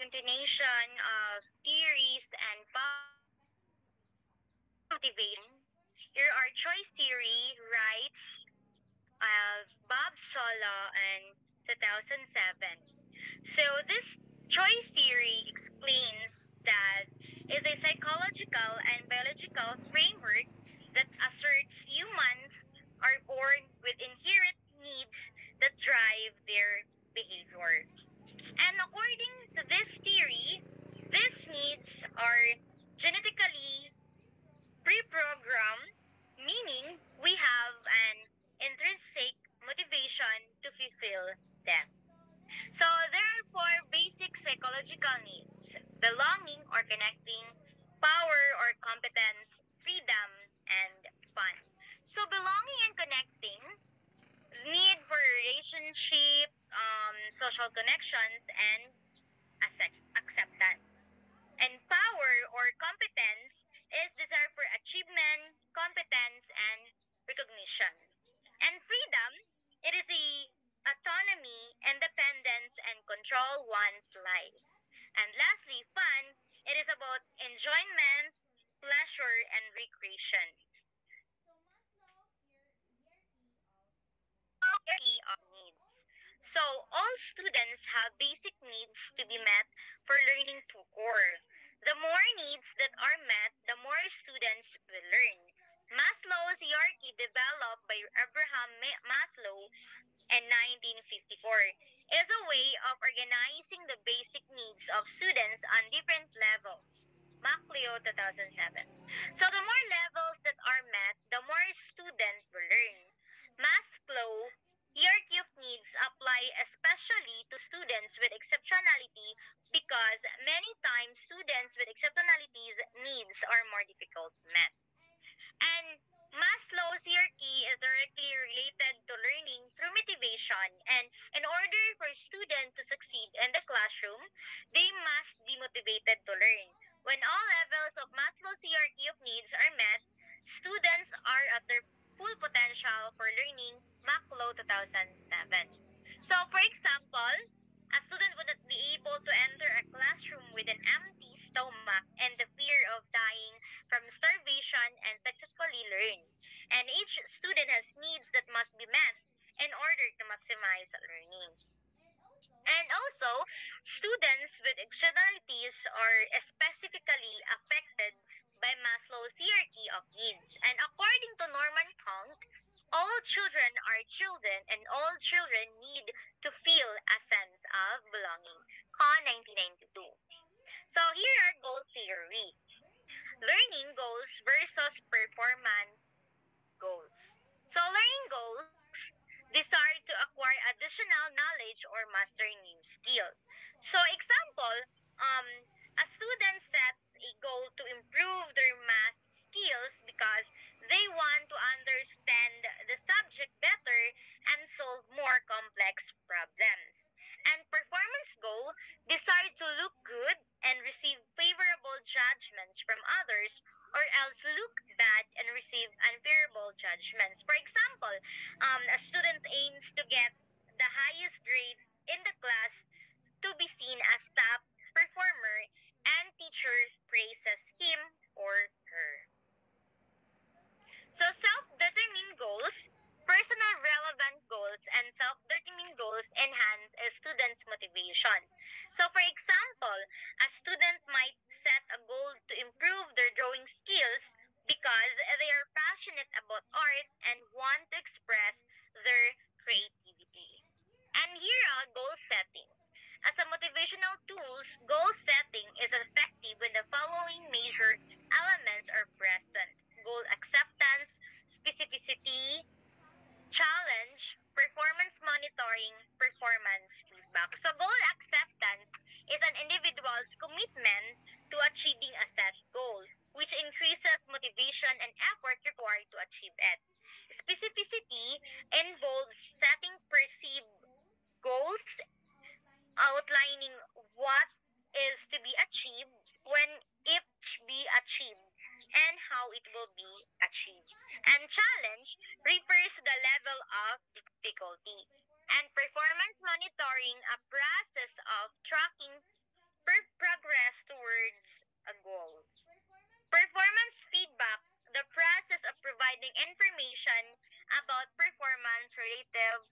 continuation of theories and motivation. Here are choice theory writes Bob Solo in 2007. So this choice theory explains that is a psychological and biological framework that asserts humans are born with inherent needs that drive their behavior. And according to this theory, these needs are genetically pre-programmed, meaning we have an intrinsic motivation to fulfill them. So there are four basic psychological needs: belonging or connecting, power or competence, freedom, and fun. So belonging and connecting, need for relationship, social connections, and acceptance. And power or competence is desire for achievement, competence, and recognition. And freedom, it is the autonomy, independence, and control one's life. And lastly, fun, it is about enjoyment, pleasure, and recreation. Hierarchy of needs. So all students have basic needs to be met for learning to occur. The more needs that are met, the more students will learn. Maslow's hierarchy developed by Abraham Maslow in 1954 is a way of organizing the basic needs of students on different levels. Macleo 2007. So the more levels that are met, the more students will learn. Maslow hierarchy of needs apply especially to students with exceptionality because many times students with exceptionalities needs are more difficult met. And Maslow's hierarchy is directly related to learning through motivation. And in order for students to succeed in the classroom, they must be motivated to learn. When all levels of Maslow's hierarchy of needs are met, students are at their full potential for learning. Maslow 2007. So, for example, a student would not be able to enter a classroom with an empty stomach and the fear of dying from starvation and successfully learn. And each student has needs that must be met in order to maximize learning. And also, students with externalities are specifically affected by Maslow's hierarchy of needs. And according to Norman Cohn, all children are children and all children need to feel a sense of belonging. Cohn 1992. So here are goal theory. Learning goals versus performance goals. So learning goals desire to acquire additional knowledge or master new skills. So example, um, a student sets a goal to improve their math skills because they want to understand the subject better and solve more complex problems. And performance goal desire to look good and receive favorable judgments from others or else look bad and receive unfavorable judgments. For example, a student aims to get the highest grade in the class to be seen as top performer and teacher praises him or her. So self-determined goals, personal relevant goals, and self-determined goals enhance a student's motivation. So for example, a student might set a goal to improve their drawing skills because they are passionate about art and want to express their creativity. And here are goal setting. As a motivational tools, goal setting is effective when the following major elements are present: goal acceptance, specificity, challenge, performance monitoring, performance feedback. So goal acceptance is an individual's commitment to achieving a set goal, which increases motivation and effort required to achieve it. Specificity involves setting perceived goals, outlining what is to be achieved, when it be achieved, and how it will be achieved. And challenge refers to the level of difficulty. And performance monitoring, a process of tracking collaborative,